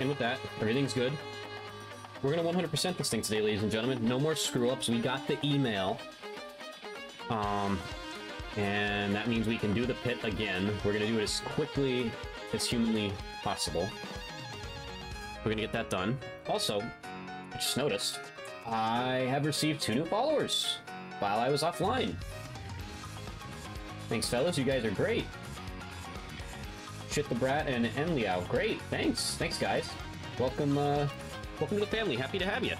And with that, everything's good. We're gonna 100% this thing today, ladies and gentlemen. No more screw-ups. We got the email. And that means we can do the pit again. We're gonna do it as quickly as humanly possible. We're gonna get that done. Also, I just noticed, I have received 2 new followers while I was offline. Thanks, fellas. You guys are great. Shit the Brat and Enliao. Great. Thanks. Thanks, guys. Welcome, welcome to the family. Happy to have you.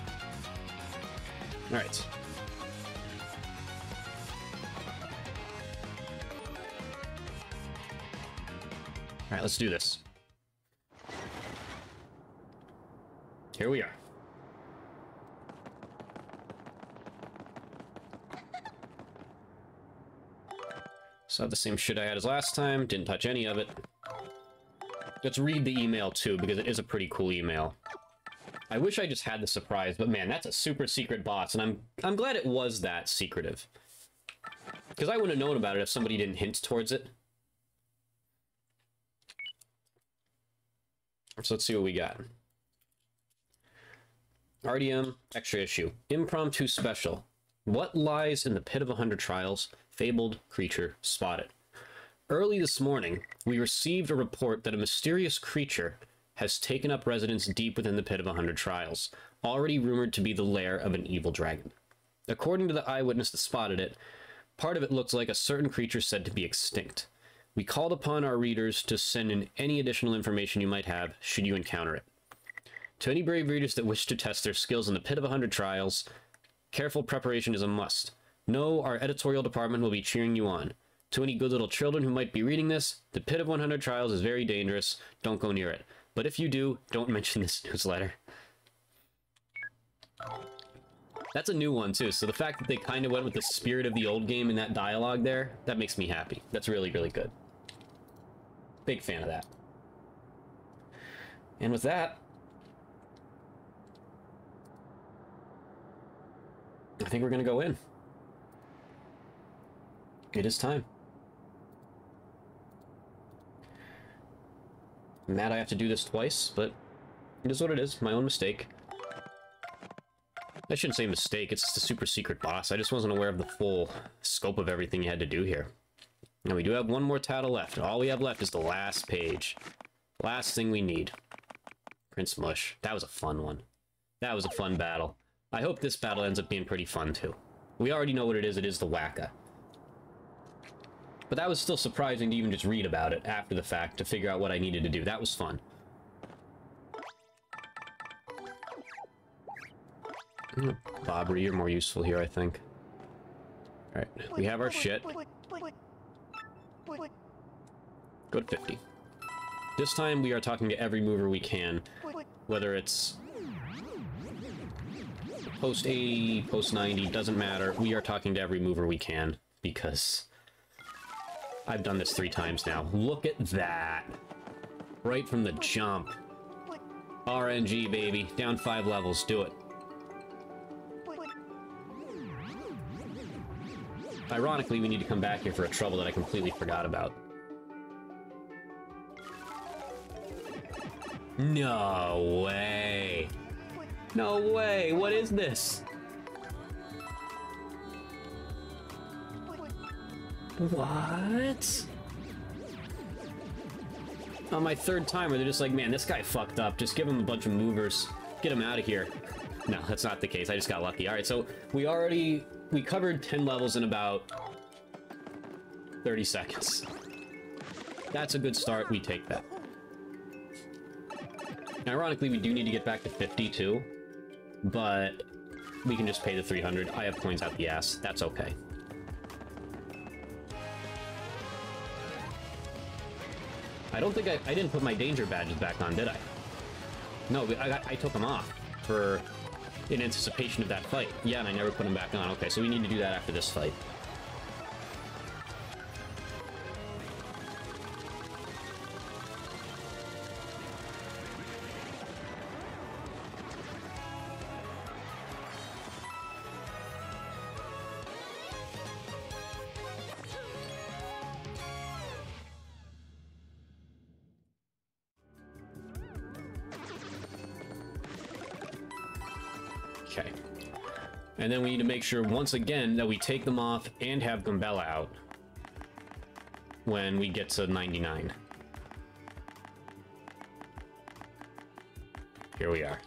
All right. All right, let's do this. Here we are. So I have the same shit I had as last time. Didn't touch any of it. Let's read the email too, because it is a pretty cool email. I wish I just had the surprise, but man, that's a super secret boss, and I'm glad it was that secretive. Because I wouldn't have known about it if somebody didn't hint towards it. So let's see what we got. RDM, extra issue. Impromptu special. What lies in the pit of 100 trials? Fabled creature spotted. Early this morning, we received a report that a mysterious creature has taken up residence deep within the pit of 100 trials, already rumored to be the lair of an evil dragon. According to the eyewitness that spotted it, part of it looks like a certain creature said to be extinct. We called upon our readers to send in any additional information you might have, should you encounter it. To any brave readers that wish to test their skills in the pit of 100 trials, careful preparation is a must. Know our editorial department will be cheering you on. To any good little children who might be reading this, the pit of 100 trials is very dangerous. Don't go near it. But if you do, don't mention this newsletter. That's a new one, too. So the fact that they kind of went with the spirit of the old game in that dialogue there, that makes me happy. That's really, really good. Big fan of that. And with that, I think we're going to go in. It is time. I'm mad I have to do this twice, but it is what it is. My own mistake. I shouldn't say mistake, it's just a super secret boss. I just wasn't aware of the full scope of everything you had to do here. Now we do have one more title left. All we have left is the last page. Last thing we need. Prince Mush. That was a fun one. That was a fun battle. I hope this battle ends up being pretty fun too. We already know what it is the WHACKA. But that was still surprising to even just read about it after the fact to figure out what I needed to do. That was fun. Bobbery, you're more useful here, I think. Alright, we have our shit. Go to 50. This time we are talking to every mover we can. Whether it's post 80, post 90, doesn't matter. We are talking to every mover we can, because I've done this 3 times now. Look at that. Right from the jump. RNG, baby. Down 5 levels. Do it. Ironically, we need to come back here for a trouble that I completely forgot about. No way. No way. What is this? What? On my 3rd time where they're just like, man, this guy fucked up. Just give him a bunch of movers. Get him out of here. No, that's not the case. I just got lucky. Alright, so we covered 10 levels in about 30 seconds. That's a good start. We take that. Now, ironically, we do need to get back to 50 too, but we can just pay the 300. I have coins out the ass. That's okay. I don't think I didn't put my danger badges back on, did I? No, I took them off in anticipation of that fight. Yeah, and I never put them back on. Okay, so we need to do that after this fight. Okay. And then we need to make sure, once again, that we take them off and have Gumbella out when we get to 99. Here we are.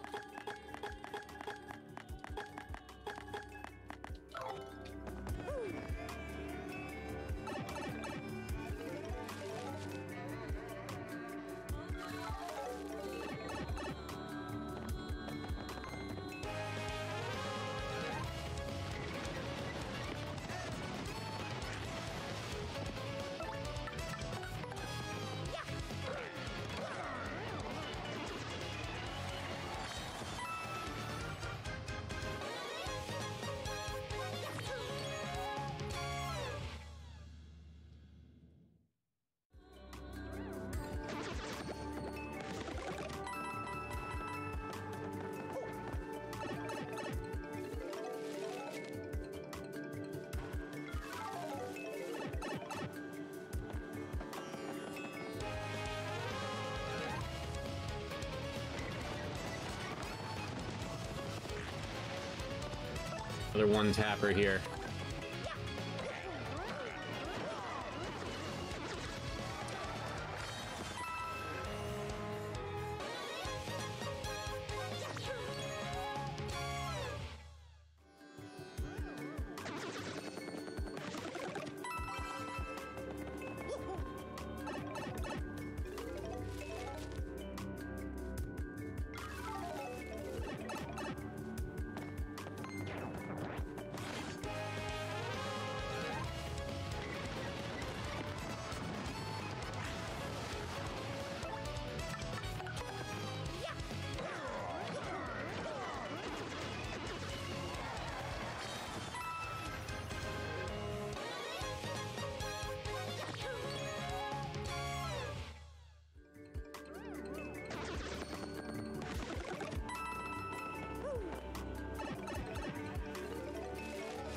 Another one-tapper here.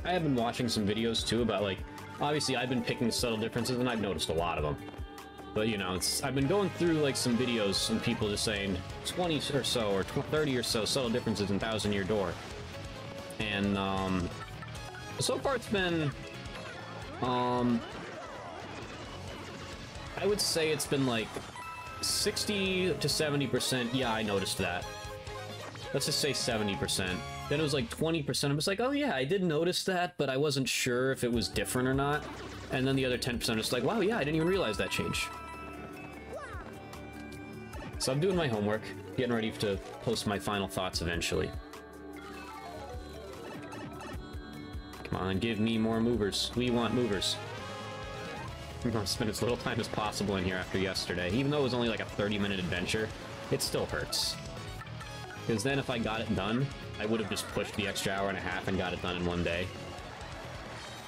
I have been watching some videos too about, like, obviously I've been picking subtle differences and I've noticed a lot of them. But, you know, I've been going through, like, some videos, some people just saying 20 or so, or 30 or so subtle differences in Thousand Year Door. And, so far it's been, I would say it's been, like, 60 to 70%, yeah, I noticed that. Let's just say 70%. Then it was like 20%. I was like, oh yeah, I did notice that, but I wasn't sure if it was different or not. And then the other 10% was like, wow, yeah, I didn't even realize that change. So I'm doing my homework, getting ready to post my final thoughts eventually. Come on, give me more movers. We want movers. I'm going to spend as little time as possible in here after yesterday. Even though it was only like a 30-minute adventure, it still hurts. Because then if I got it done, I would have just pushed the extra hour and a half and got it done in one day.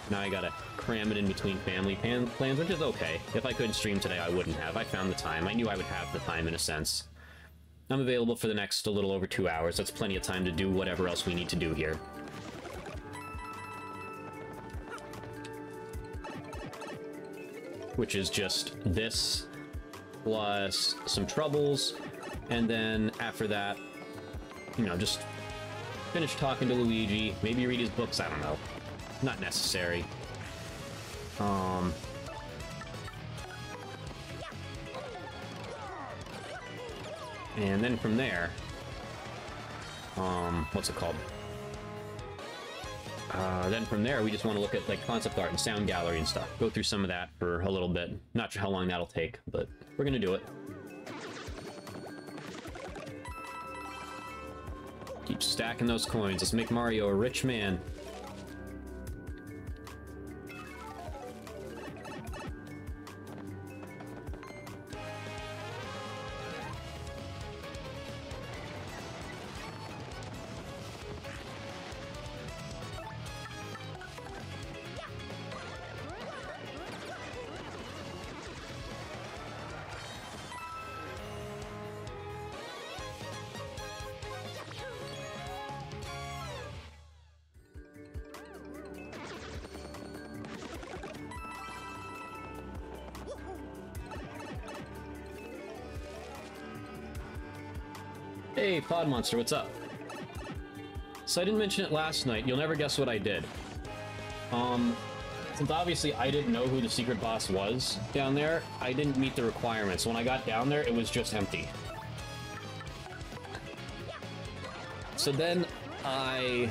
Now I gotta cram it in between family plans, which is okay. If I couldn't stream today, I wouldn't have. I found the time. I knew I would have the time in a sense. I'm available for the next a little over 2 hours. That's plenty of time to do whatever else we need to do here. Which is just this, plus some troubles, and then after that, you know, just finish talking to Luigi, maybe read his books, I don't know. Not necessary. And then from there, what's it called? Then from there, we just want to look at, like, concept art and sound gallery and stuff. Go through some of that for a little bit. Not sure how long that'll take, but we're gonna do it. Keep stacking those coins. Let's make Mario a rich man. Hey, Pod Monster, what's up? So I didn't mention it last night. You'll never guess what I did. Since obviously I didn't know who the secret boss was down there, I didn't meet the requirements. When I got down there, it was just empty. So then I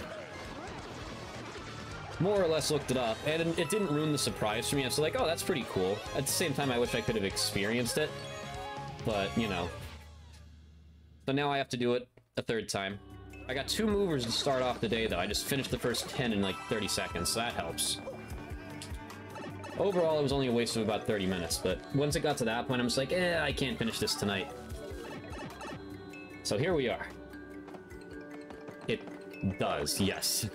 more or less looked it up, and it didn't ruin the surprise for me. I was like, oh, that's pretty cool. At the same time, I wish I could have experienced it, but, you know. So now I have to do it a third time. I got 2 movers to start off the day, though. I just finished the first 10 in, like, 30 seconds, so that helps. Overall, it was only a waste of about 30 minutes, but once it got to that point, I'm just like, I can't finish this tonight. So here we are. It does, yes.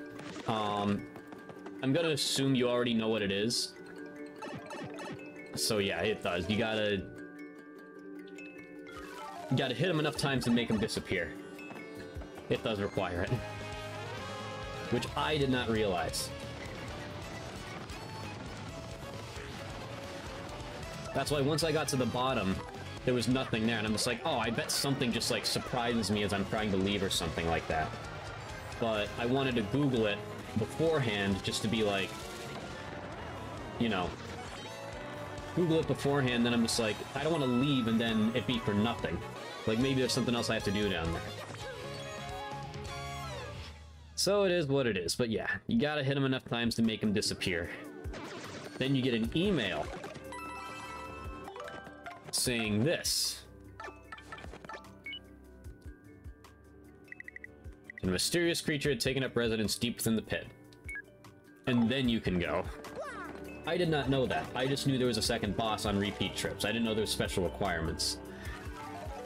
I'm gonna assume you already know what it is. So yeah, it does. You gotta hit him enough times to make him disappear. It does require it. Which I did not realize. That's why once I got to the bottom, there was nothing there, and I'm just like, oh, I bet something just, like, surprises me as I'm trying to leave or something like that. But I wanted to Google it beforehand, just to be like, you know, Google it beforehand, then I'm just like, I don't want to leave and then it be for nothing. Like, maybe there's something else I have to do down there. So it is what it is, but yeah, you gotta hit him enough times to make him disappear. Then you get an email saying this. A mysterious creature had taken up residence deep within the pit. And then you can go. I did not know that. I just knew there was a second boss on repeat trips. I didn't know there was special requirements.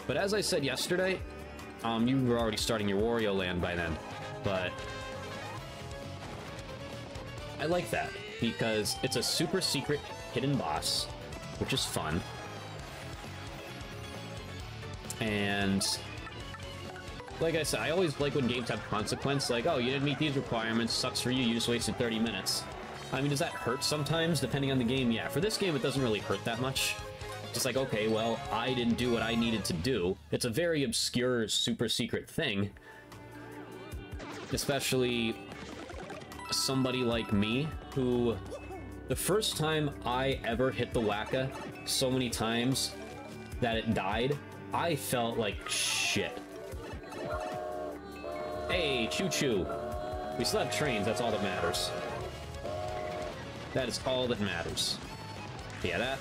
But as I said yesterday, you were already starting your Wario Land by then. But I like that, because it's a super secret hidden boss, which is fun. And like I said, I always like when games have consequence, like, oh, you didn't meet these requirements, sucks for you, you just wasted 30 minutes. I mean, does that hurt sometimes, depending on the game? Yeah, for this game, it doesn't really hurt that much. Just like, okay, well, I didn't do what I needed to do. It's a very obscure, super secret thing. Especially somebody like me, who the first time I ever hit the Wacka so many times that it died, I felt like shit. Hey, choo-choo. We still have trains, that's all that matters. That is all that matters. Yeah, that...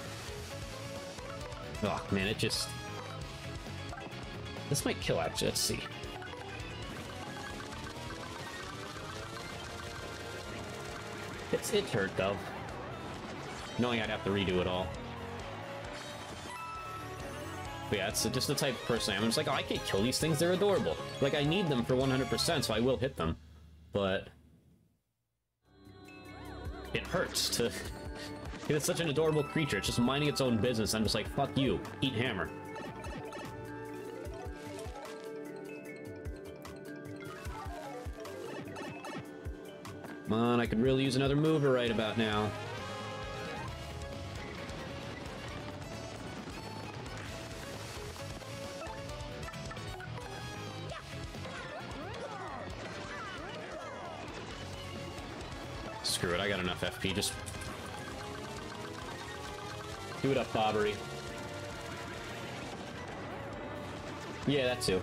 Oh, man, it just... This might kill, actually. Let's see. It hurt, though. Knowing I'd have to redo it all. But yeah, it's just the type of person I am. I'm just like, oh, I can't kill these things, they're adorable. Like, I need them for 100%, so I will hit them. But... it hurts to... It's such an adorable creature, it's just minding its own business. I'm just like, fuck you, eat hammer. Come on, I could really use another mover right about now. Screw it, I got enough FP, just... do it up, Bobbery. Yeah, that too.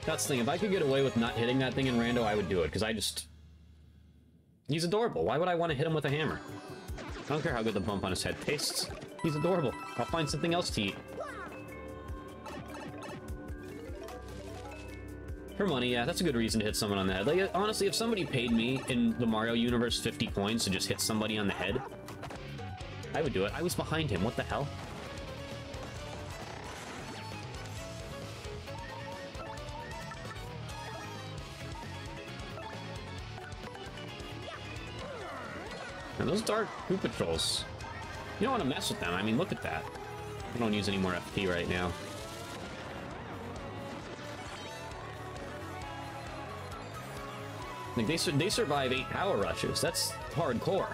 That's the thing, if I could get away with not hitting that thing in rando, I would do it, because I just... He's adorable, why would I want to hit him with a hammer? I don't care how good the bump on his head tastes. He's adorable. I'll find something else to eat. For money, yeah, that's a good reason to hit someone on the head. Like, honestly, if somebody paid me in the Mario universe 50 coins to just hit somebody on the head, I would do it. I was behind him, what the hell? And those dark Koopa Trolls, you don't want to mess with them. I mean, look at that. I don't use any more FP right now. Like, they survive 8 power rushes. That's hardcore.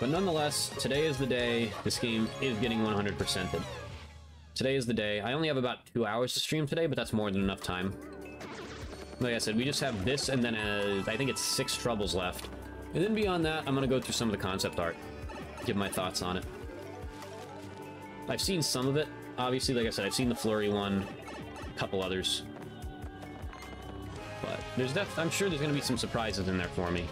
But nonetheless, today is the day. This game is getting 100%ed. Today is the day. I only have about 2 hours to stream today, but that's more than enough time. Like I said, we just have this, and then I think it's 6 troubles left. And then beyond that, I'm going to go through some of the concept art. Give my thoughts on it. I've seen some of it. Obviously, like I said, I've seen the Flurry one. A couple others. But I'm sure there's going to be some surprises in there for me.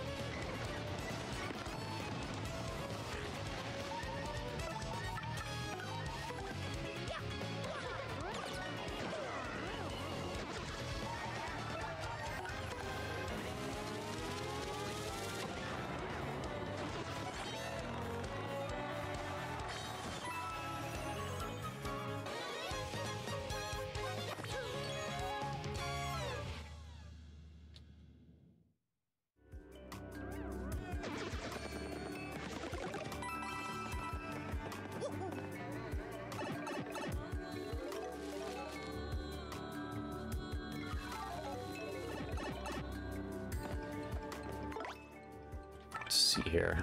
See here.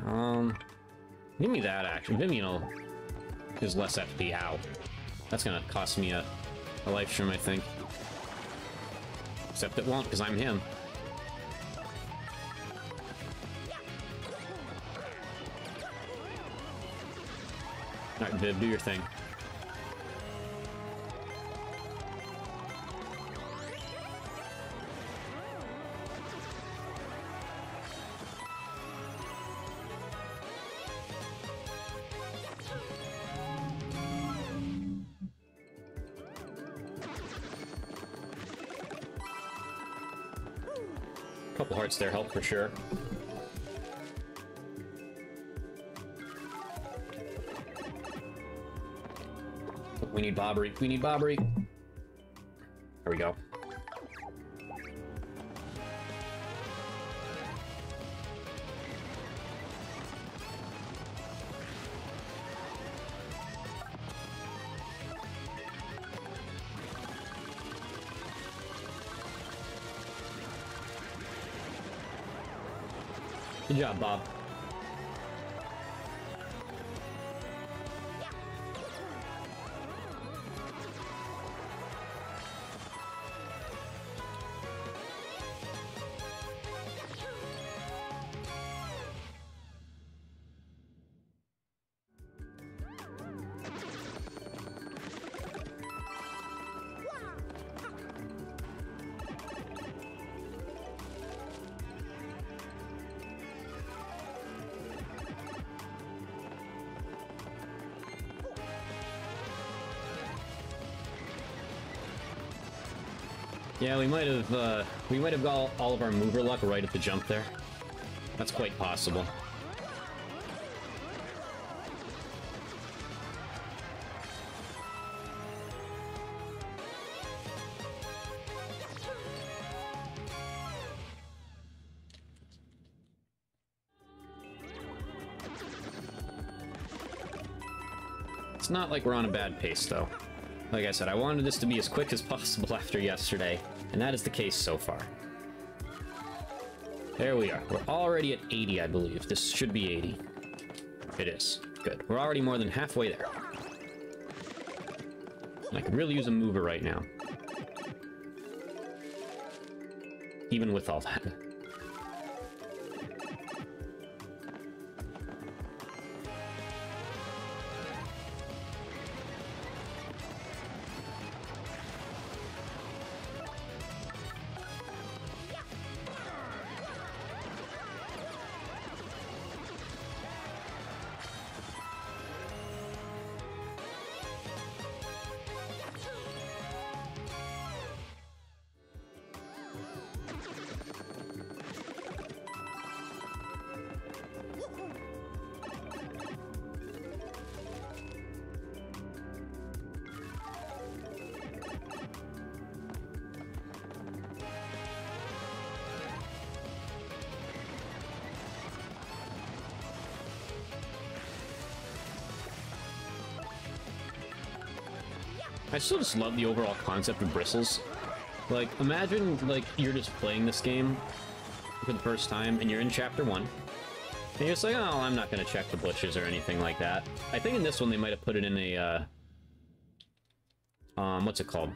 Give me that action. Vimeo is less FP. Ow. That's gonna cost me a life stream, I think. Except it won't, because I'm him. Alright, Viv, do your thing. Couple hearts there help for sure. We need Bobbery. We need Bobbery. There we go. Good job, Bob. Yeah, we might have got all of our mover luck right at the jump there. That's quite possible. It's not like we're on a bad pace, though. Like I said, I wanted this to be as quick as possible after yesterday, and that is the case so far. There we are. We're already at 80, I believe. This should be 80. It is. Good. We're already more than halfway there. I could really use a mover right now. Even with all that. I still just love the overall concept of bristles. Like, imagine, like, you're just playing this game for the first time, and you're in Chapter 1, And you're just like, oh, I'm not going to check the bushes or anything like that. I think in this one they might have put it in a, what's it called?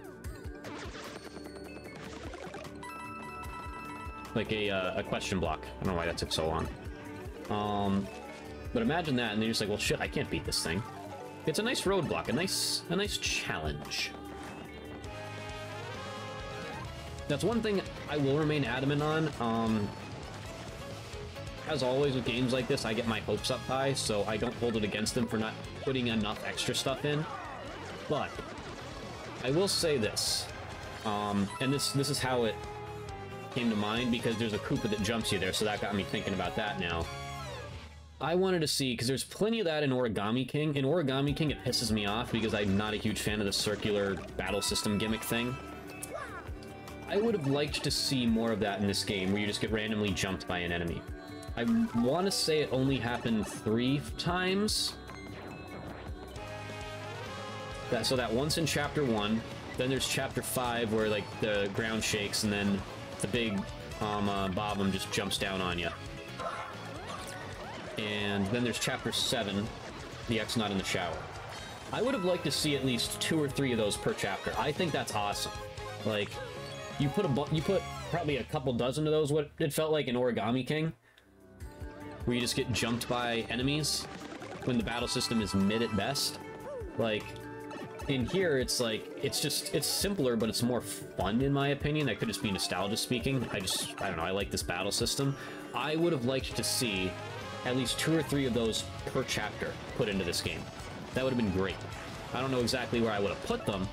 Like a question block. I don't know why that took so long. But imagine that, and then you're just like, well, shit, I can't beat this thing. It's a nice roadblock, a nice challenge. That's one thing I will remain adamant on. As always with games like this, I get my hopes up high, so I don't hold it against them for not putting enough extra stuff in. But I will say this, and this is how it came to mind, because there's a Koopa that jumps you there, so that got me thinking about that now. I wanted to see, because there's plenty of that in Origami King. In Origami King, it pisses me off because I'm not a huge fan of the circular battle system gimmick thing. I would have liked to see more of that in this game, where you just get randomly jumped by an enemy. I want to say it only happened 3 times. So that once in Chapter 1, then there's Chapter 5, where, like, the ground shakes, and then the big Bob-omb just jumps down on you. And then there's Chapter 7, the X-Not in the shower. I would have liked to see at least 2 or 3 of those per chapter. I think that's awesome. Like, you put probably a couple dozen of those, what it felt like in Origami King, where you just get jumped by enemies when the battle system is mid at best. Like, in here, it's like, it's simpler, but it's more fun, in my opinion. That could just be nostalgia speaking. I don't know, I like this battle system. I would have liked to see at least 2 or 3 of those per chapter put into this game. That would have been great. I don't know exactly where I would have put them.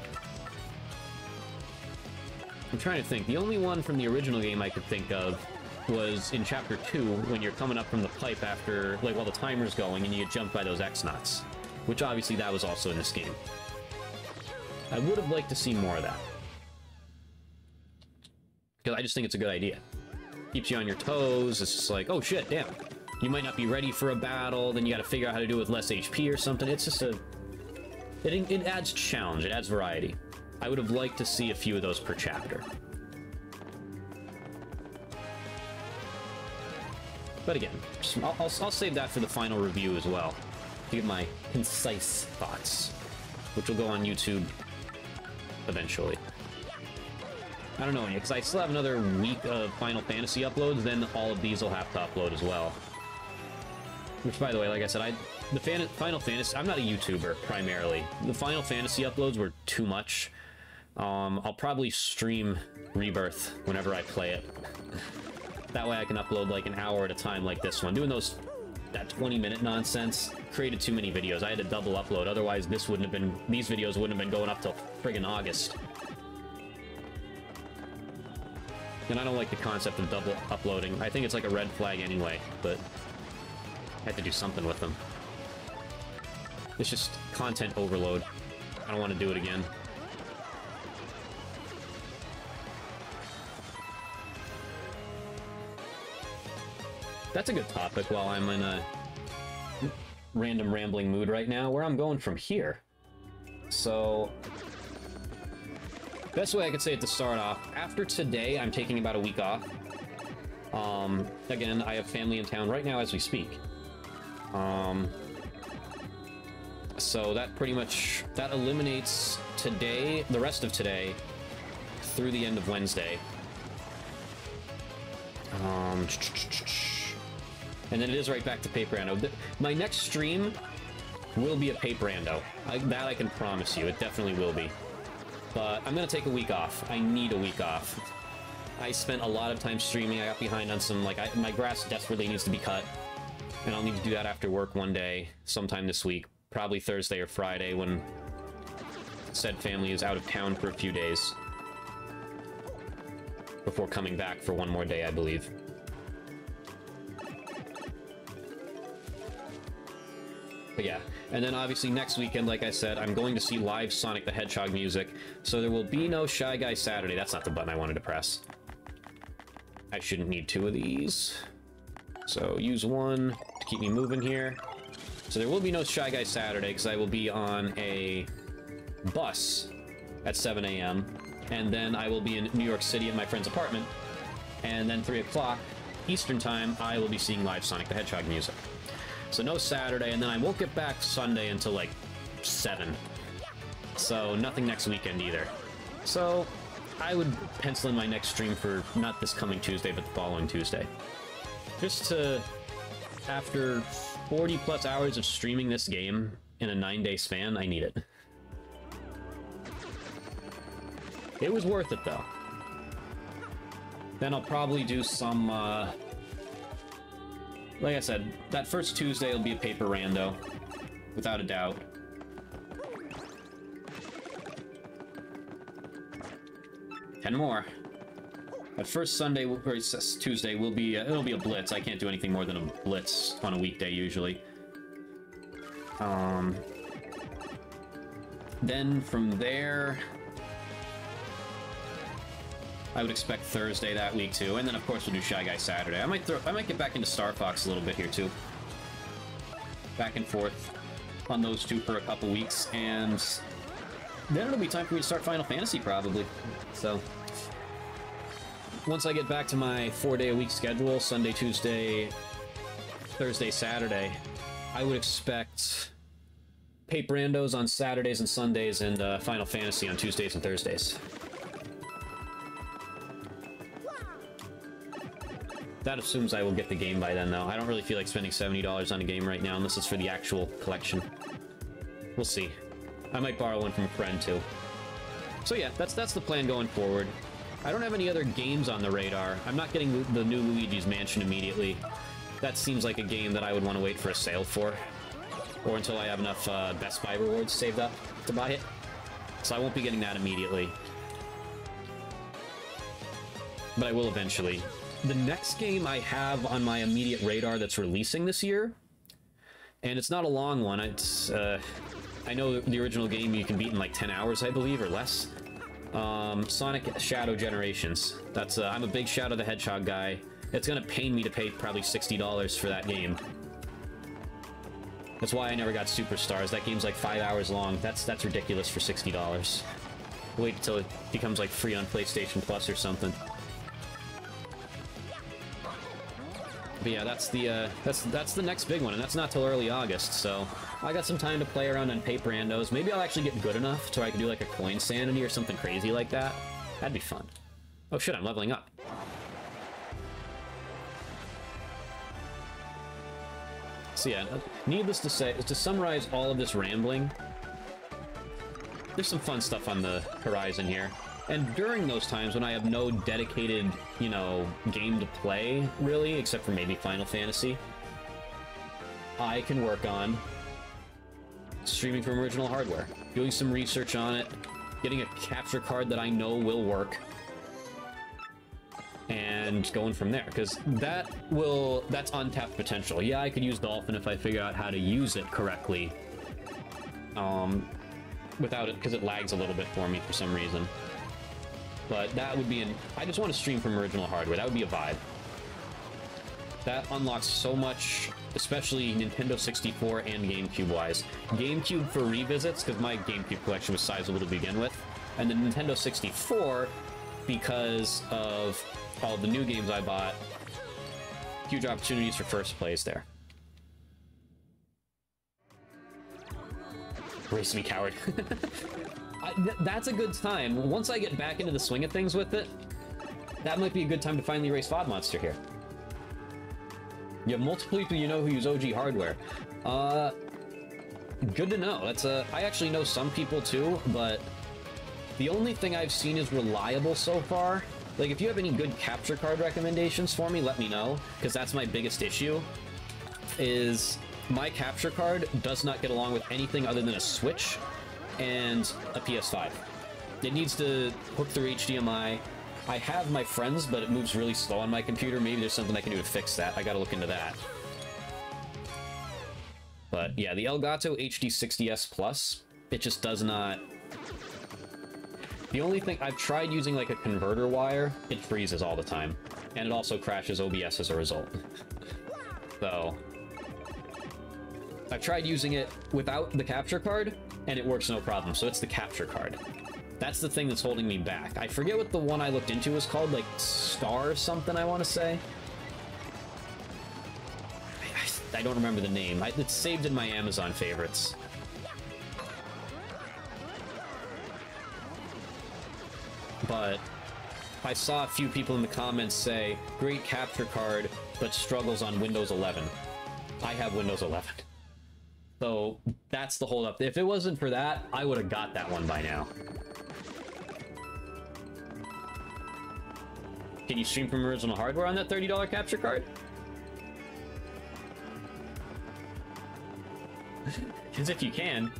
I'm trying to think. The only one from the original game I could think of was in Chapter 2, when you're coming up from the pipe after, like, while the timer's going, and you get jumped by those X-Knots. Which, obviously, that was also in this game. I would have liked to see more of that. Because I just think it's a good idea. Keeps you on your toes. It's just like, oh shit, damn. You might not be ready for a battle, then you gotta figure out how to do it with less HP or something. It's just it adds challenge, it adds variety. I would have liked to see a few of those per chapter. But again, I'll save that for the final review as well, to give my concise thoughts, which will go on YouTube eventually. I don't know, because I still have another week of Final Fantasy uploads, then all of these will have to upload as well. Which, by the way, like I said, the Final Fantasy, I'm not a YouTuber, primarily. The Final Fantasy uploads were too much. I'll probably stream Rebirth whenever I play it. That way I can upload like an hour at a time like this one. Doing that 20-minute nonsense created too many videos. I had to double upload, otherwise these videos wouldn't have been going up till friggin' August. And I don't like the concept of double uploading. I think it's like a red flag anyway, but I had to do something with them. It's just content overload. I don't want to do it again. That's a good topic while I'm in a random rambling mood right now, where I'm going from here. So, best way I could say it to start off, after today, I'm taking about a week off. Again, I have family in town right now as we speak. So that pretty much, that eliminates today, the rest of today, through the end of Wednesday. And then it is right back to Paper Rando. My next stream will be a Paper Rando. That I can promise you. It definitely will be. But I'm going to take a week off. I need a week off. I spent a lot of time streaming. I got behind on some, like, my grass desperately needs to be cut. And I'll need to do that after work one day, sometime this week. Probably Thursday or Friday, when said family is out of town for a few days. Before coming back for one more day, I believe. But yeah, and then obviously next weekend, like I said, I'm going to see live Sonic the Hedgehog music, so there will be no Shy Guy Saturday. That's not the button I wanted to press. I shouldn't need 2 of these. So use 1 to keep me moving here. So there will be no Shy Guy Saturday, because I will be on a bus at 7 a.m., and then I will be in New York City at my friend's apartment, and then 3 o'clock, Eastern Time, I will be seeing live Sonic the Hedgehog music. So no Saturday, and then I won't get back Sunday until like 7. So nothing next weekend either. So I would pencil in my next stream for not this coming Tuesday, but the following Tuesday. Just to, after 40 plus hours of streaming this game in a 9-day span, I need it. It was worth it though. Then I'll probably do some, like I said, that first Tuesday will be a paper rando, without a doubt. Ten more. That first Sunday, or Tuesday, will be, it'll be a blitz. I can't do anything more than a blitz on a weekday, usually. Then from there, I would expect Thursday that week too, and then of course we'll do Shy Guy Saturday. I might get back into Star Fox a little bit here too. Back and forth on those two for a couple weeks, and then it'll be time for me to start Final Fantasy probably. So once I get back to my 4-day-a-week schedule, Sunday, Tuesday, Thursday, Saturday, I would expect Paper Randos on Saturdays and Sundays, and Final Fantasy on Tuesdays and Thursdays. That assumes I will get the game by then, though. I don't really feel like spending $70 on a game right now, unless it's for the actual collection. We'll see. I might borrow one from a friend, too. So yeah, that's the plan going forward. I don't have any other games on the radar. I'm not getting the new Luigi's Mansion immediately. That seems like a game that I would want to wait for a sale for. Or until I have enough Best Buy rewards saved up to buy it. So I won't be getting that immediately. But I will eventually. The next game I have on my immediate radar that's releasing this year, and it's not a long one. It's I know the original game you can beat in like 10 hours, I believe, or less. Sonic Shadow Generations. That's I'm a big Shadow the Hedgehog guy. It's gonna pain me to pay probably $60 for that game. That's why I never got Superstars. That game's like 5 hours long. That's ridiculous for $60. Wait until it becomes like free on PlayStation Plus or something. But yeah, that's the next big one, and that's not till early August, so I got some time to play around on Paper Randos. Maybe I'll actually get good enough so I can do like a Coin Sanity or something crazy like that. That'd be fun. Oh shit, I'm leveling up. So yeah, needless to say, to summarize all of this rambling, there's some fun stuff on the horizon here. And during those times when I have no dedicated, you know, game to play, really, except for maybe Final Fantasy, I can work on streaming from original hardware, doing some research on it, getting a capture card that I know will work, and going from there, because that's untapped potential. Yeah, I could use Dolphin if I figure out how to use it correctly, without it, because it lags a little bit for me for some reason. But that would be I just want to stream from original hardware. That would be a vibe. That unlocks so much, especially Nintendo 64 and GameCube-wise. GameCube for revisits, because my GameCube collection was sizable to begin with. And the Nintendo 64, because of all the new games I bought, huge opportunities for first plays there. Race me, coward. That's a good time. Once I get back into the swing of things with it, that might be a good time to finally race FOD Monster here. You have multiple people you know who use OG hardware. Good to know. I actually know some people too, but the only thing I've seen is reliable so far. Like, if you have any good capture card recommendations for me, let me know, because that's my biggest issue, is my capture card does not get along with anything other than a Switch and a PS5. It needs to hook through HDMI. I have my friends, but it moves really slow on my computer. Maybe there's something I can do to fix that. I gotta look into that. But yeah, the Elgato HD 60S Plus, it just does not... The only thing, I've tried using like a converter wire, it freezes all the time. And it also crashes OBS as a result. So... I've tried using it without the capture card, and it works no problem, so it's the capture card. That's the thing that's holding me back. I forget what the one I looked into was called, like Star something, I want to say. I don't remember the name. It's saved in my Amazon favorites. But I saw a few people in the comments say, great capture card, but struggles on Windows 11. I have Windows 11. So that's the holdup. If it wasn't for that, I would have got that one by now. Can you stream from original hardware on that $30 capture card? Because if you can,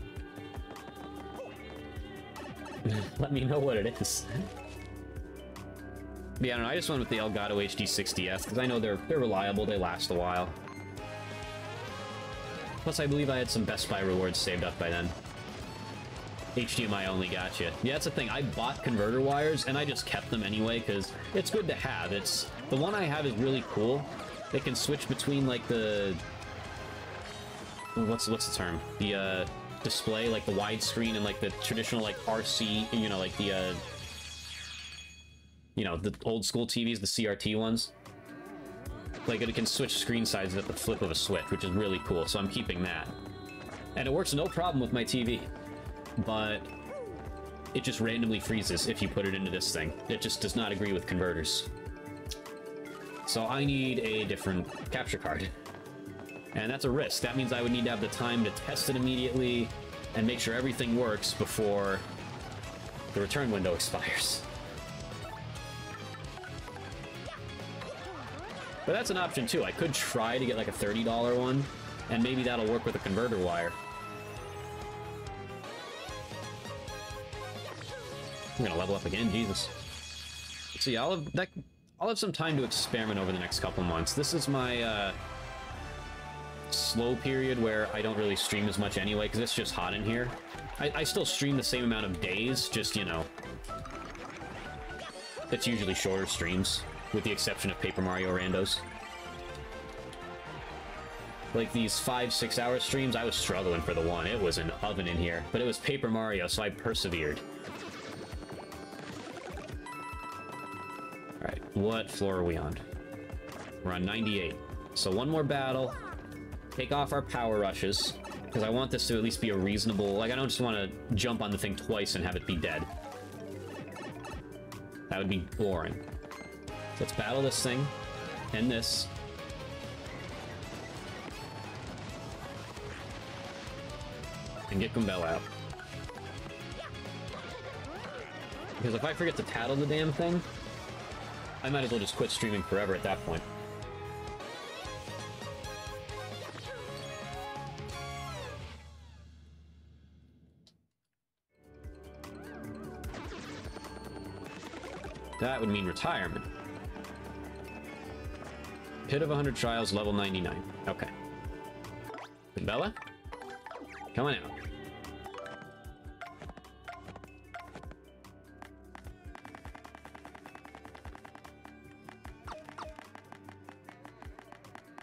let me know what it is. But yeah, I don't know, I just went with the Elgato HD 60S because I know they're reliable, they last a while. Plus, I believe I had some Best Buy rewards saved up by then. HDMI only, gotcha. Yeah, that's the thing. I bought converter wires, and I just kept them anyway, because it's good to have. The one I have is really cool. They can switch between, like, the... What's the term? The, display, like the widescreen and, like, the traditional, like, RC, you know, like the, you know, the old-school TVs, the CRT ones. Like, it can switch screen sizes at the flip of a switch, which is really cool, so I'm keeping that. And it works no problem with my TV. But it just randomly freezes if you put it into this thing. It just does not agree with converters. So I need a different capture card. And that's a risk. That means I would need to have the time to test it immediately and make sure everything works before the return window expires. But that's an option too. I could try to get like a $30 one, and maybe that'll work with a converter wire. I'm gonna level up again, Jesus. So yeah, I'll have some time to experiment over the next couple months. This is my slow period where I don't really stream as much anyway, because it's just hot in here. I still stream the same amount of days, just, you know, it's usually shorter streams, with the exception of Paper Mario randos. Like these 5-6 hour streams, I was struggling for the one. It was an oven in here, but it was Paper Mario, so I persevered. Alright, what floor are we on? We're on 98. So one more battle. Take off our power rushes. Because I want this to at least be a reasonable... Like, I don't just want to jump on the thing twice and have it be dead. That would be boring. So let's battle this thing. And this. And get Goombella out. Because if I forget to tattle the damn thing, I might as well just quit streaming forever at that point. That would mean retirement. Pit of 100 Trials, level 99. Okay. Bella? Come on out.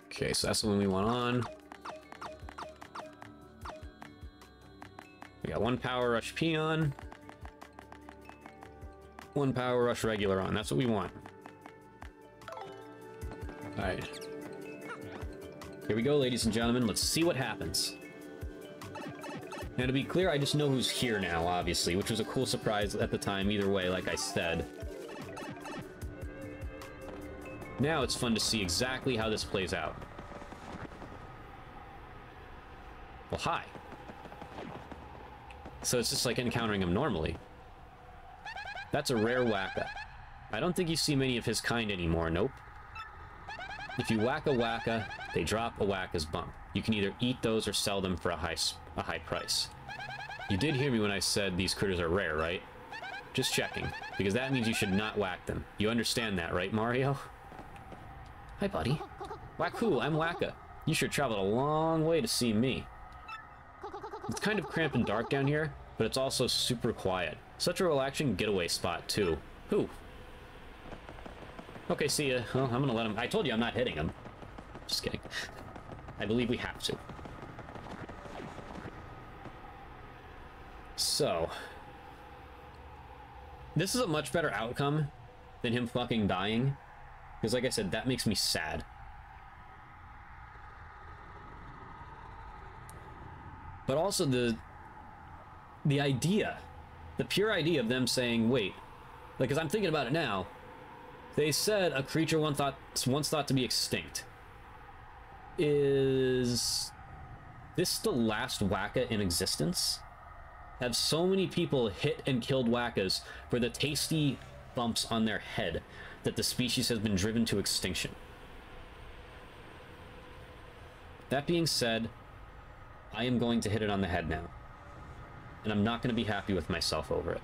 Okay, so that's the one we want on. We got one Power Rush P on. One Power Rush regular on. That's what we want. Alright. Here we go, ladies and gentlemen. Let's see what happens. Now, to be clear, I just know who's here now, obviously, which was a cool surprise at the time, either way, like I said. Now it's fun to see exactly how this plays out. Well, hi. So it's just like encountering him normally. That's a rare Whacka. I don't think you see many of his kind anymore, nope. If you whack a Whacka, they drop a Whacka's bump. You can either eat those or sell them for a high price. You did hear me when I said these critters are rare, right? Just checking, because that means you should not whack them. You understand that, right, Mario? Hi, buddy. Whack-hoo, I'm Whacka. You sure traveled a long way to see me. It's kind of cramped and dark down here, but it's also super quiet. Such a relaxing getaway spot, too. Who? Okay, see ya. Well, I'm gonna let him... I told you I'm not hitting him. Just kidding. I believe we have to. So... this is a much better outcome than him fucking dying. Because like I said, that makes me sad. But also the idea, the pure idea of them saying, wait, like, because I'm thinking about it now, they said a creature once thought to be extinct. Is this the last Whacka in existence? Have so many people hit and killed Whackas for the tasty bumps on their head that the species has been driven to extinction? That being said, I am going to hit it on the head now. And I'm not going to be happy with myself over it.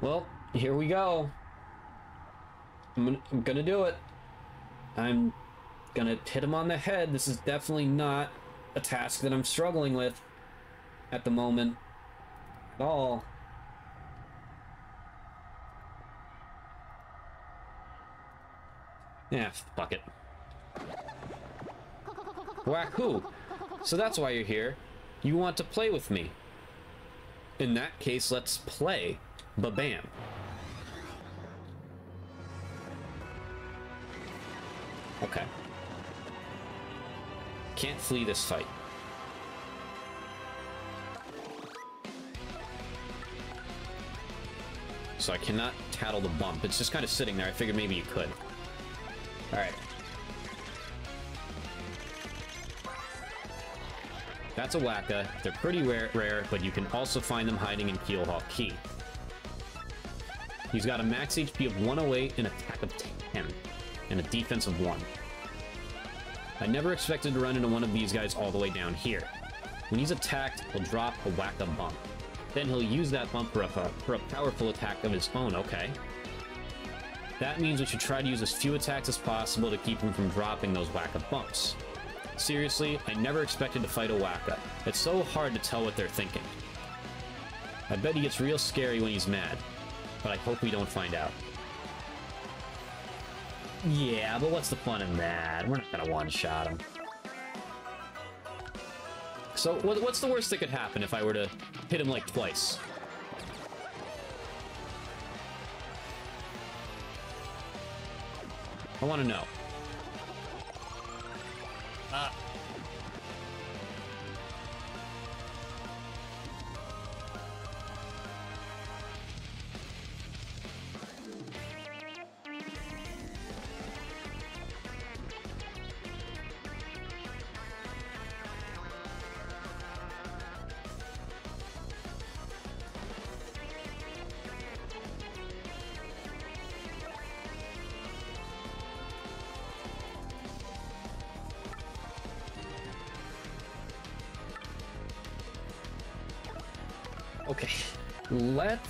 Well, here we go. I'm gonna do it. I'm gonna hit him on the head. This is definitely not a task that I'm struggling with at the moment at all. Yeah, fuck it. Wahoo! So that's why you're here. You want to play with me. In that case, let's play. Ba-bam. Okay. Can't flee this fight. So I cannot tattle the bump. It's just kind of sitting there. I figured maybe you could. Alright. That's a Whacka. They're pretty rare, but you can also find them hiding in Keelhaul Key. He's got a max HP of 108, an attack of 10, and a defense of 1. I never expected to run into one of these guys all the way down here. When he's attacked, he'll drop a Whacka bump. Then he'll use that bump for a powerful attack of his own, okay? That means we should try to use as few attacks as possible to keep him from dropping those Whacka bumps. Seriously, I never expected to fight a Whacka. It's so hard to tell what they're thinking. I bet he gets real scary when he's mad, but I hope we don't find out. Yeah, but what's the fun in that? We're not gonna one-shot him. So, what's the worst that could happen if I were to hit him like twice? I want to know. Okay, let's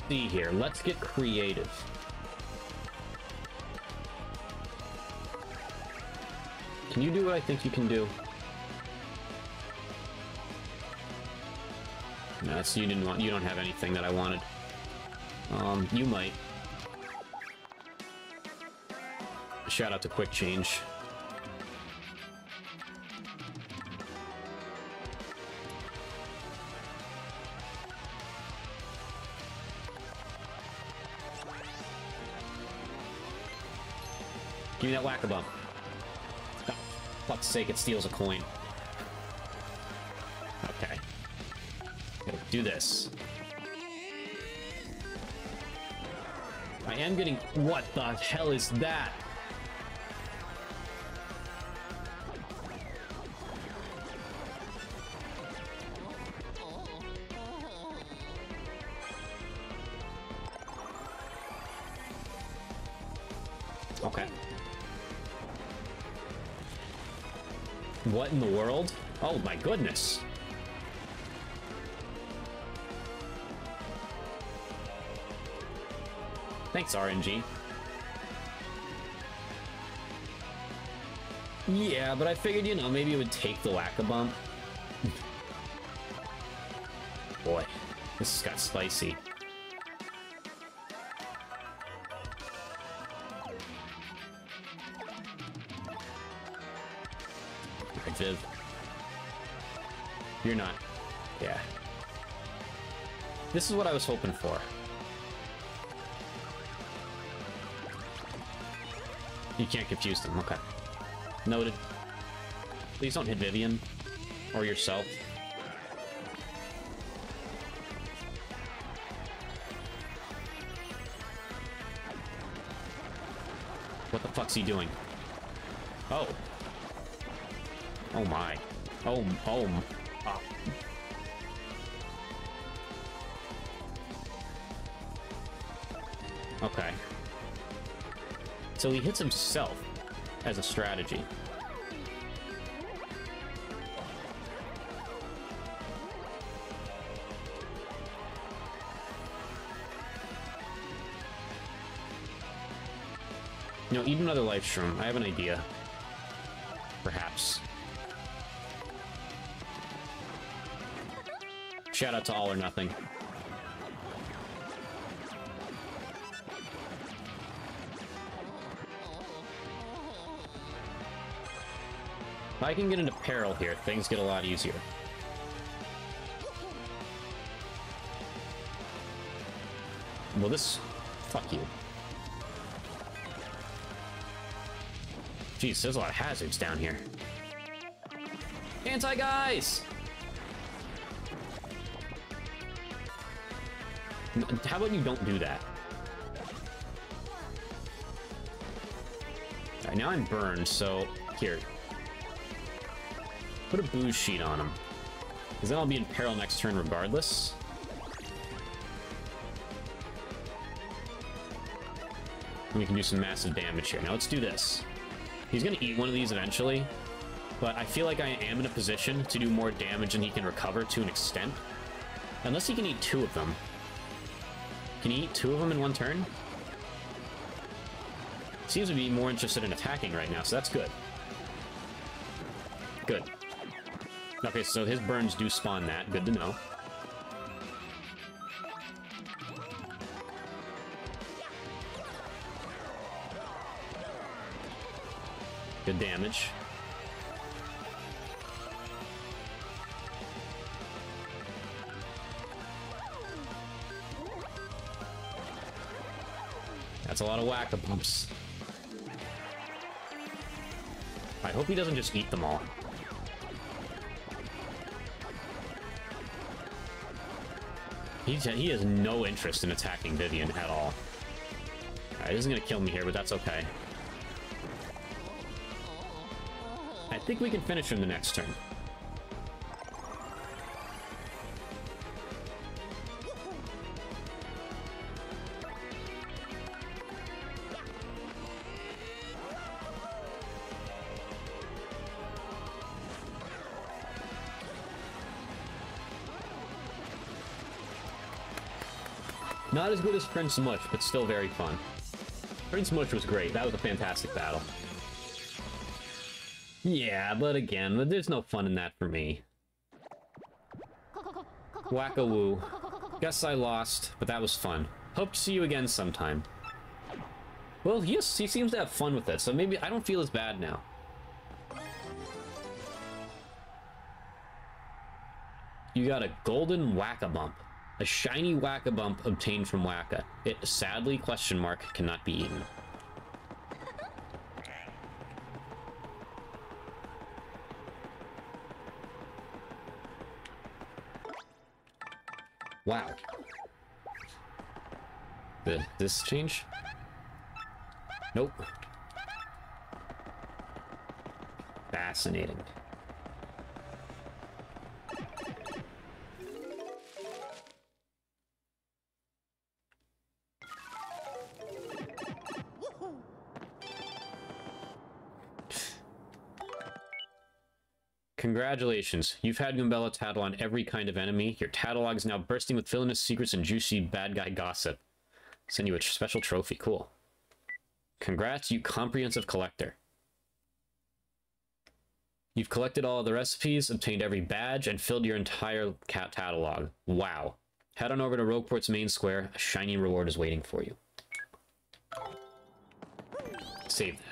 see here. Let's get creative. Can you do what I think you can do? No, so you don't have anything that I wanted. You might. Shout out to Quick Change. Give me that Whack-a-bump. Oh, fuck's sake, it steals a coin. Okay. Gotta do this. I am getting... What the hell is that? Okay. What in the world? Oh my goodness. Thanks, RNG. Yeah, but I figured, you know, maybe it would take the Whack-a-bump. Boy, this got spicy. Viv. You're not. Yeah. This is what I was hoping for. You can't confuse them, okay. Noted. Please don't hit Vivian. Or yourself. What the fuck's he doing? Oh. Oh my. Oh. Oh. Okay. So he hits himself as a strategy. You know, eat another life shroom. I have an idea. Perhaps. Shout out to All or Nothing. If I can get into peril here, things get a lot easier. Well, this... Fuck you. Jeez, there's a lot of hazards down here. Anti-guys! How about you don't do that? Alright, now I'm burned, so... Here. Put a booze sheet on him. Because then I'll be in peril next turn regardless. And we can do some massive damage here. Now let's do this. He's gonna eat one of these eventually, but I feel like I am in a position to do more damage than he can recover to an extent. Unless he can eat two of them. Can he eat two of them in one turn? Seems to be more interested in attacking right now, so that's good. Good. Okay, so his burns do spawn that. Good to know. Good damage. That's a lot of whack-a-bumps. I hope he doesn't just eat them all. He has no interest in attacking Vivian at all. Alright, this isn't gonna kill me here, but that's okay. I think we can finish him the next turn. Not as good as Prince Mush, but still very fun. Prince Mush was great. That was a fantastic battle. Yeah, but again, there's no fun in that for me. Whack-a-woo. Guess I lost, but that was fun. Hope to see you again sometime. Well, he seems to have fun with it, so maybe I don't feel as bad now. You got a golden Whack-a-Bump. A shiny Whack-a-Bump obtained from Wacka. It, sadly, question mark, cannot be eaten. Wow. Did this change? Nope. Fascinating. Congratulations, you've had Gumbella tattle on every kind of enemy. Your tattle log is now bursting with villainous secrets and juicy bad guy gossip. Send you a special trophy, cool. Congrats, you comprehensive collector. You've collected all of the recipes, obtained every badge, and filled your entire tattle log. Wow. Head on over to Rogueport's main square, a shiny reward is waiting for you. Save that.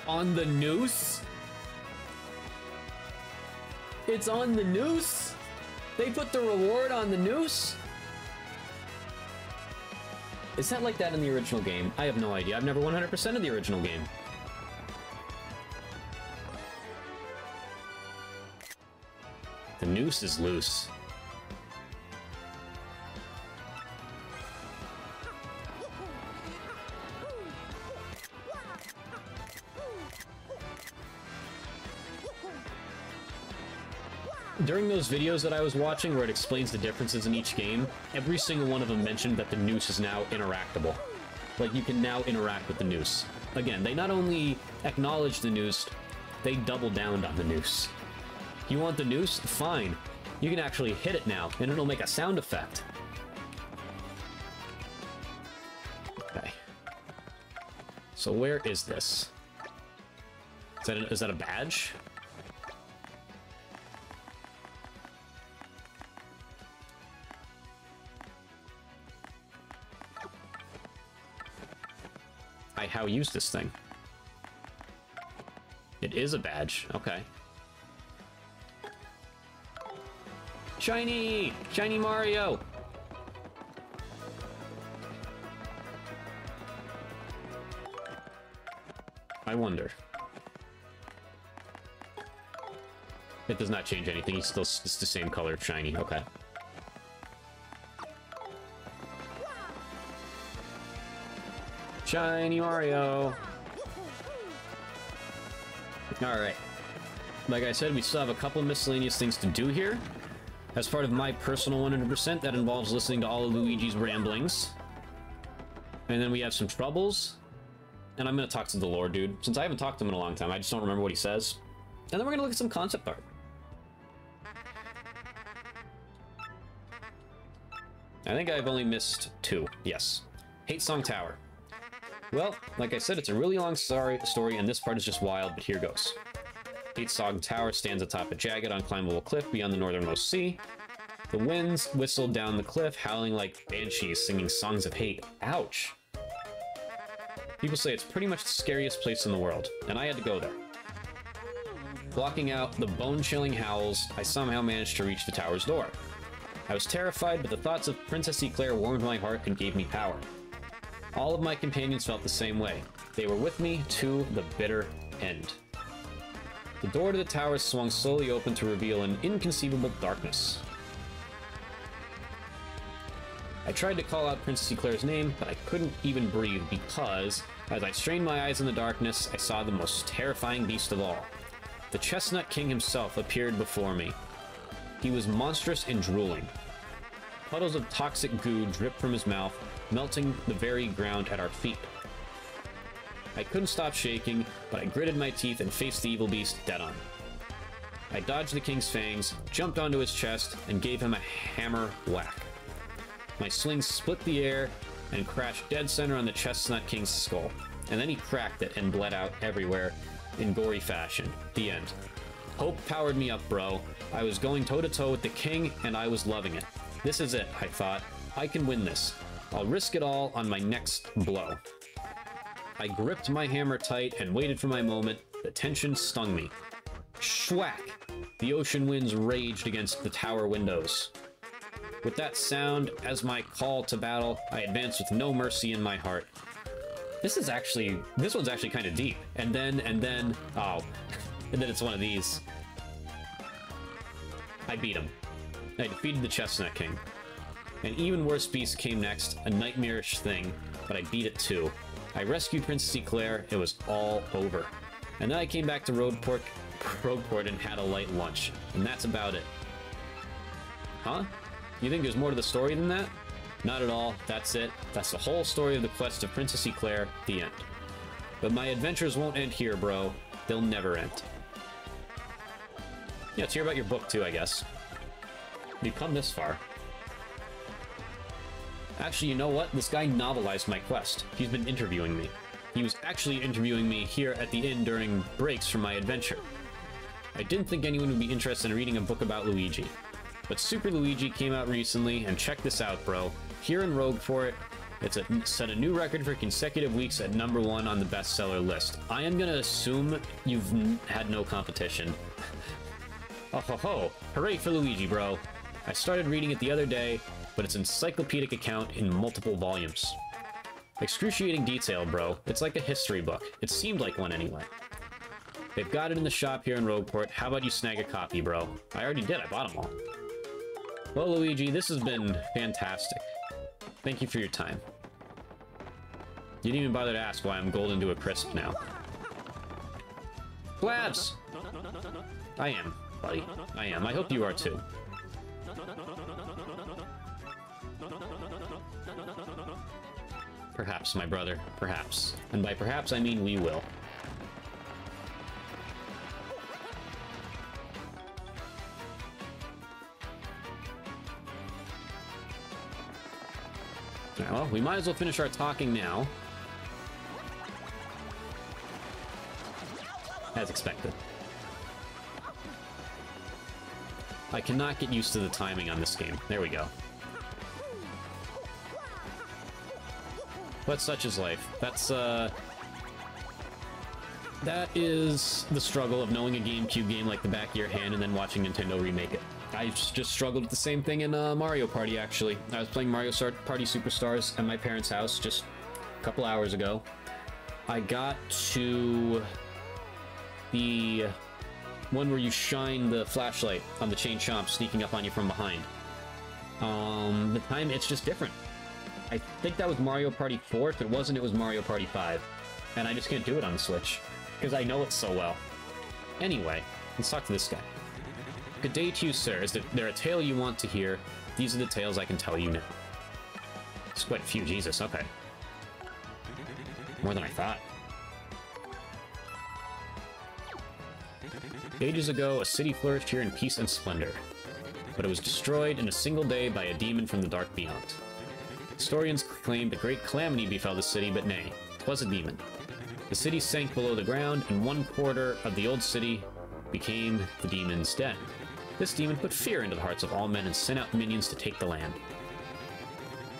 on the noose? It's on the noose? They put the reward on the noose? Is that like that in the original game? I have no idea. I've never 100% of the original game. The noose is loose. During those videos that I was watching where it explains the differences in each game, every single one of them mentioned that the noose is now interactable. Like, you can now interact with the noose. Again, they not only acknowledge the noose, they double down on the noose. You want the noose? Fine. You can actually hit it now, and it'll make a sound effect. Okay. So where is this? Is that a badge? How use this thing? It is a badge. Okay. Shiny! Shiny Mario! I wonder. It does not change anything. It's the same color of shiny. Okay. Shiny Mario! Alright. Like I said, we still have a couple miscellaneous things to do here. As part of my personal 100%, that involves listening to all of Luigi's ramblings. And then we have some troubles. And I'm gonna talk to the lore dude. Since I haven't talked to him in a long time, I just don't remember what he says. And then we're gonna look at some concept art. I think I've only missed 2. Yes. Hate Song Tower. Well, like I said, it's a really long story, and this part is just wild, but here goes. Hate Song Tower stands atop a jagged, unclimbable cliff beyond the northernmost sea. The winds whistled down the cliff, howling like banshees, singing songs of hate. Ouch! People say it's pretty much the scariest place in the world, and I had to go there. Blocking out the bone-chilling howls, I somehow managed to reach the tower's door. I was terrified, but the thoughts of Princess Eclair warmed my heart and gave me power. All of my companions felt the same way. They were with me to the bitter end. The door to the tower swung slowly open to reveal an inconceivable darkness. I tried to call out Princess Eclair's name, but I couldn't even breathe because, as I strained my eyes in the darkness, I saw the most terrifying beast of all. The Chestnut King himself appeared before me. He was monstrous and drooling. Puddles of toxic goo dripped from his mouth, melting the very ground at our feet. I couldn't stop shaking, but I gritted my teeth and faced the evil beast dead on. I dodged the king's fangs, jumped onto his chest, and gave him a hammer whack. My sling split the air and crashed dead center on the Chestnut King's skull, and then he cracked it and bled out everywhere in gory fashion. The end. Hope powered me up, bro. I was going toe-to-toe with the king, and I was loving it. This is it, I thought. I can win this. I'll risk it all on my next blow. I gripped my hammer tight and waited for my moment. The tension stung me. Schwack! The ocean winds raged against the tower windows. With that sound as my call to battle, I advanced with no mercy in my heart. This one's actually kind of deep. And then, oh. And then it's one of these. I beat him. I defeated the Chestnut King. An even worse beast came next, a nightmarish thing, but I beat it too. I rescued Princess Eclair, it was all over. And then I came back to Roadport and had a light lunch. And that's about it. Huh? You think there's more to the story than that? Not at all, that's it. That's the whole story of the quest of Princess Eclair, the end. But my adventures won't end here, bro. They'll never end. Yeah, let's hear about your book too, I guess. We've come this far. Actually, you know what? This guy novelized my quest. He's been interviewing me. He was actually interviewing me here at the inn during breaks from my adventure. I didn't think anyone would be interested in reading a book about Luigi. But Super Luigi came out recently, and check this out, bro. Here in Rogueport, It's set a new record for consecutive weeks at #1 on the bestseller list. I am gonna assume you've had no competition. Oh ho ho! Hooray for Luigi, bro! I started reading it the other day, but it's an encyclopedic account in multiple volumes. Excruciating detail, bro. It's like a history book. It seemed like one anyway. They've got it in the shop here in Rogueport. How about you snag a copy, bro? I already did. I bought them all. Well, Luigi, this has been fantastic. Thank you for your time. You didn't even bother to ask why I'm golden to a crisp now. Blabs! I am, buddy. I am. I hope you are too. Perhaps, my brother. Perhaps. And by perhaps, I mean we will. Well, we might as well finish our talking now. As expected. I cannot get used to the timing on this game. There we go. But such is life. That is the struggle of knowing a GameCube game like the back of your hand and then watching Nintendo remake it. I just struggled with the same thing in Mario Party, actually. I was playing Mario Party Superstars at my parents' house just a couple hours ago. I got to the one where you shine the flashlight on the chain chomp sneaking up on you from behind. The time, it's just different. I think that was Mario Party 4. If it wasn't, it was Mario Party 5. And I just can't do it on the Switch, because I know it so well. Anyway, let's talk to this guy. Good day to you, sir. Is there a tale you want to hear? These are the tales I can tell you now. It's quite a few, Jesus, okay. More than I thought. Ages ago, a city flourished here in peace and splendor. But it was destroyed in a single day by a demon from the dark beyond. Historians claimed a great calamity befell the city, but nay, 'twas a demon. The city sank below the ground, and 1/4 of the old city became the demon's den. This demon put fear into the hearts of all men and sent out minions to take the land.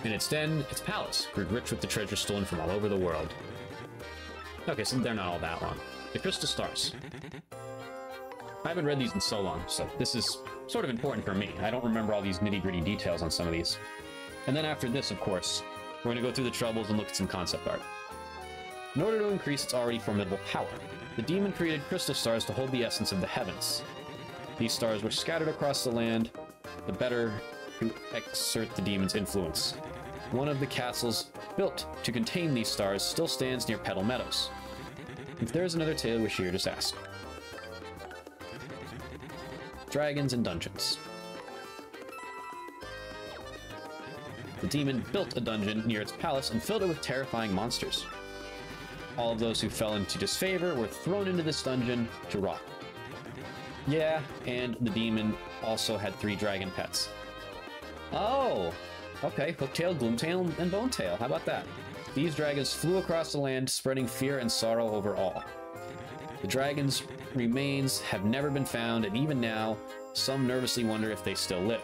In its den, its palace grew rich with the treasure stolen from all over the world. Okay, so they're not all that long. The Crystal Stars. I haven't read these in so long, so this is sort of important for me. I don't remember all these nitty-gritty details on some of these. And then after this, of course, we're going to go through the troubles and look at some concept art. In order to increase its already formidable power, the demon created crystal stars to hold the essence of the heavens. These stars were scattered across the land, the better to exert the demon's influence. One of the castles built to contain these stars still stands near Petal Meadows. If there is another tale you wish to hear, just ask. Dragons and dungeons. The demon built a dungeon near its palace and filled it with terrifying monsters. All of those who fell into disfavor were thrown into this dungeon to rot. Yeah, and the demon also had 3 dragon pets. Oh! Okay, Hooktail, Gloomtail, and Bonetail. How about that? These dragons flew across the land, spreading fear and sorrow over all. The dragon's remains have never been found, and even now, some nervously wonder if they still live.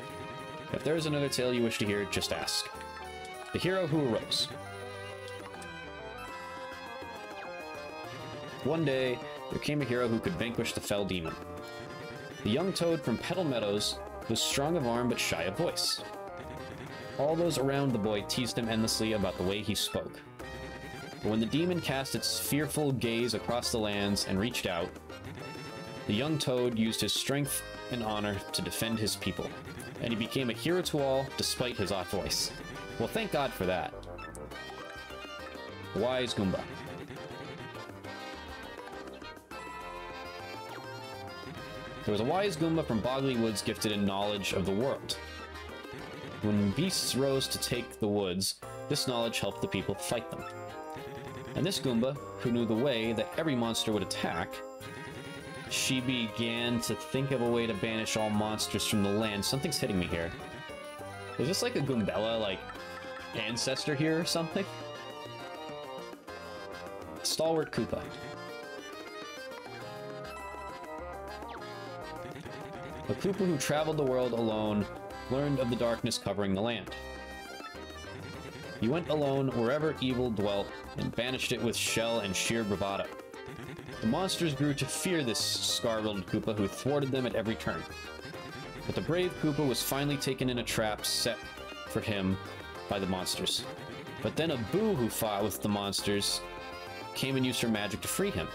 If there is another tale you wish to hear, just ask. The hero who arose. One day, there came a hero who could vanquish the fell demon. The young toad from Petal Meadows was strong of arm but shy of voice. All those around the boy teased him endlessly about the way he spoke. But when the demon cast its fearful gaze across the lands and reached out, the young toad used his strength and honor to defend his people, and he became a hero to all despite his off voice. Well, thank God for that. Wise Goomba. There was a wise Goomba from Bogley Woods gifted in knowledge of the world. When beasts rose to take the woods, this knowledge helped the people fight them. And this Goomba, who knew the way that every monster would attack, she began to think of a way to banish all monsters from the land. Something's hitting me here. Is this like a Goombella, like, ancestor here or something? Stalwart Koopa. A Koopa who traveled the world alone learned of the darkness covering the land. He went alone wherever evil dwelt and banished it with shell and sheer bravado. The monsters grew to fear this scar-riddled Koopa who thwarted them at every turn. But the brave Koopa was finally taken in a trap set for him by the monsters. But then a Boo who fought with the monsters came and used her magic to free him.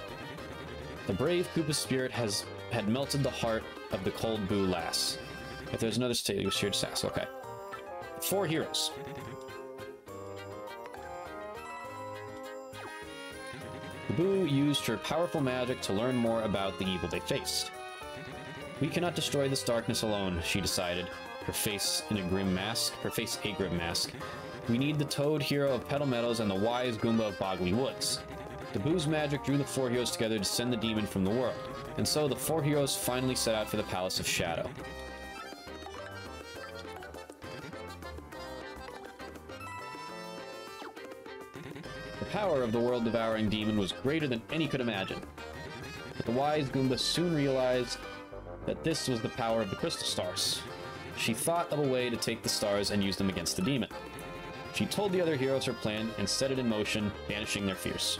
The brave Koopa spirit had melted the heart of the cold Boo lass. If there's another state, he was here to ask. Okay. 4 heroes. The Boo used her powerful magic to learn more about the evil they faced. We cannot destroy this darkness alone, she decided, her face a grim mask. We need the Toad hero of Petal Meadows and the wise Goomba of Boggly Woods. The Boo's magic drew the 4 heroes together to send the demon from the world, and so the 4 heroes finally set out for the Palace of Shadow. The power of the world-devouring demon was greater than any could imagine, but the wise Goomba soon realized that this was the power of the crystal stars. She thought of a way to take the stars and use them against the demon. She told the other heroes her plan and set it in motion, banishing their fears.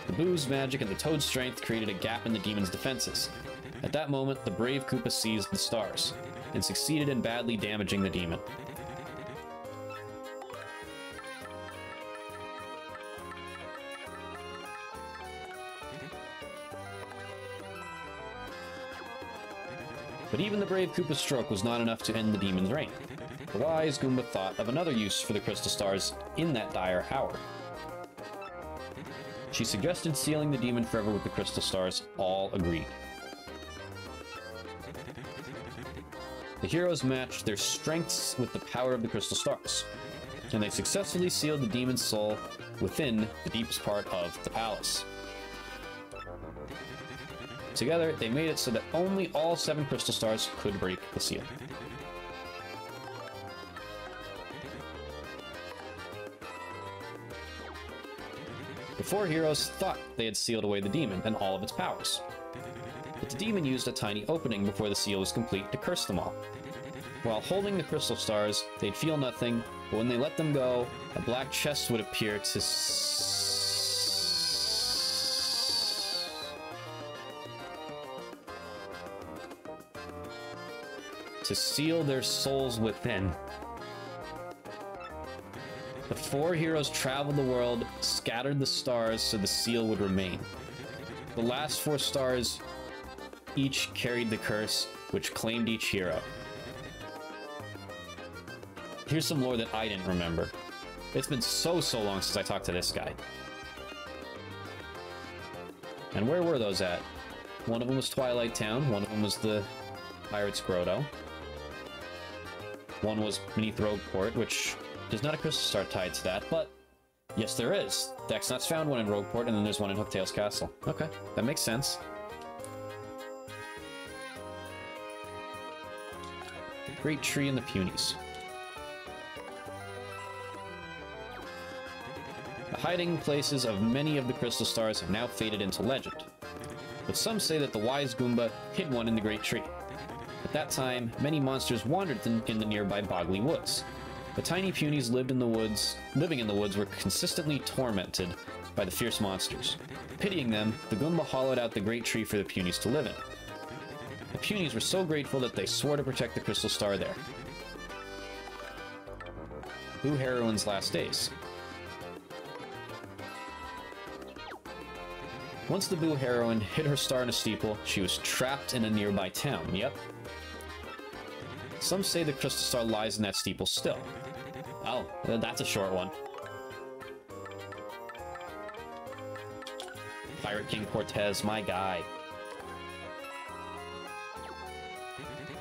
The Boo's magic and the Toad's strength created a gap in the demon's defenses. At that moment, the brave Koopa seized the stars and succeeded in badly damaging the demon. But even the brave Koopa's stroke was not enough to end the demon's reign. The wise Goomba thought of another use for the crystal stars in that dire hour. She suggested sealing the demon forever with the crystal stars. All agreed. The heroes matched their strengths with the power of the crystal stars, and they successfully sealed the demon's soul within the deepest part of the palace. Together, they made it so that only all 7 crystal stars could break the seal. The 4 heroes thought they had sealed away the demon and all of its powers. But the demon used a tiny opening before the seal was complete to curse them all. While holding the crystal stars, they'd feel nothing, but when they let them go, a black chest would appear to seal their souls within. The 4 heroes traveled the world, scattered the stars so the seal would remain. The last 4 stars each carried the curse, which claimed each hero. Here's some lore that I didn't remember. It's been so long since I talked to this guy. And where were those at? One of them was Twilight Town, one of them was the Pirate's Grotto. One was beneath Rogueport, which there's not a crystal star tied to that, but yes, there is. Dexnot's found one in Rogueport, and then there's one in Hooktail's Castle. Okay, that makes sense. The Great Tree and the Punies. The hiding places of many of the crystal stars have now faded into legend, but some say that the wise Goomba hid one in the Great Tree. At that time, many monsters wandered in the nearby Boggly Woods. The tiny punies living in the woods were consistently tormented by the fierce monsters. Pitying them, the Goomba hollowed out the Great Tree for the punies to live in. The punies were so grateful that they swore to protect the crystal star there. Boo Heroine's last days. Once the Boo Heroine hid her star in a steeple, she was trapped in a nearby town. Yep. Some say the crystal star lies in that steeple still. Oh, that's a short one. Pirate King Cortez, my guy.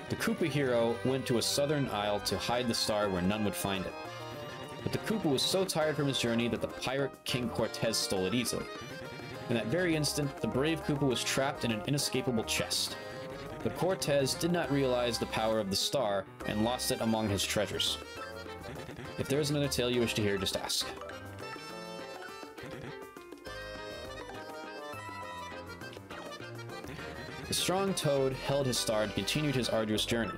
The Koopa hero went to a southern isle to hide the star where none would find it. But the Koopa was so tired from his journey that the Pirate King Cortez stole it easily. In that very instant, the brave Koopa was trapped in an inescapable chest. But Cortez did not realize the power of the star and lost it among his treasures. If there is another tale you wish to hear, just ask. The strong Toad held his star and continued his arduous journey.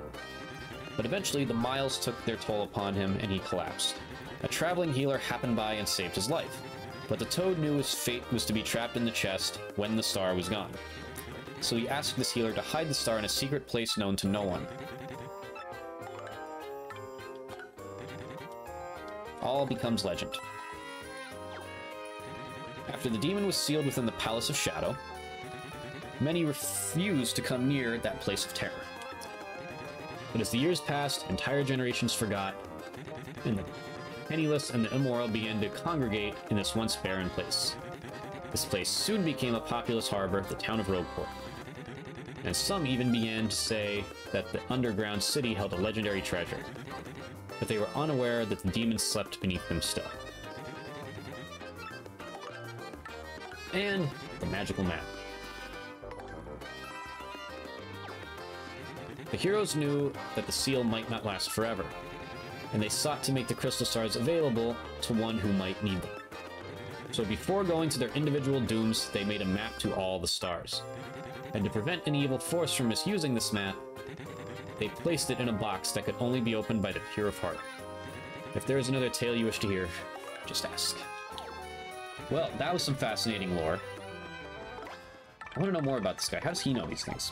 But eventually, the miles took their toll upon him and he collapsed. A traveling healer happened by and saved his life, but the Toad knew his fate was to be trapped in the chest when the star was gone. So he asked this healer to hide the star in a secret place known to no one. All becomes legend. After the demon was sealed within the Palace of Shadow, many refused to come near that place of terror. But as the years passed, entire generations forgot, and the penniless and the immoral began to congregate in this once barren place. This place soon became a populous harbor, the town of Rogueport. And some even began to say that the underground city held a legendary treasure, but they were unaware that the demons slept beneath them still. And the magical map. The heroes knew that the seal might not last forever, and they sought to make the crystal stars available to one who might need them. So before going to their individual dooms, they made a map to all the stars. And to prevent any evil force from misusing this map, they placed it in a box that could only be opened by the pure of heart. If there is another tale you wish to hear, just ask. Well, that was some fascinating lore. I want to know more about this guy. How does he know these things?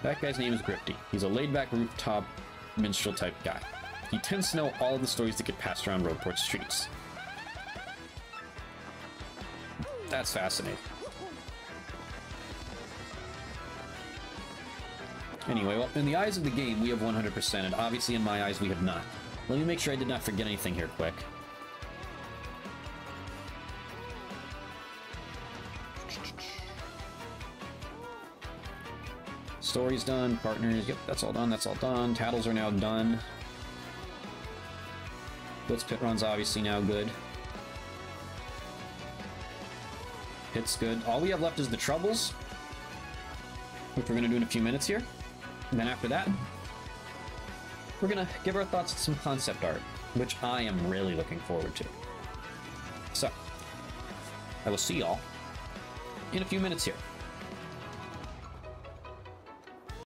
That guy's name is Grifty. He's a laid-back rooftop minstrel type guy. He tends to know all of the stories that get passed around Rogueport streets. That's fascinating. Anyway, well, in the eyes of the game, we have 100%, and obviously in my eyes, we have not. Let me make sure I did not forget anything here quick. Story's done, partners, yep, that's all done, that's all done. Tattles are now done. Blitz Pit Run's obviously now good. Pit's good. All we have left is the Troubles, which we're going to do in a few minutes here. And then after that, we're going to give our thoughts to some concept art, which I am really looking forward to. So, I will see y'all in a few minutes here.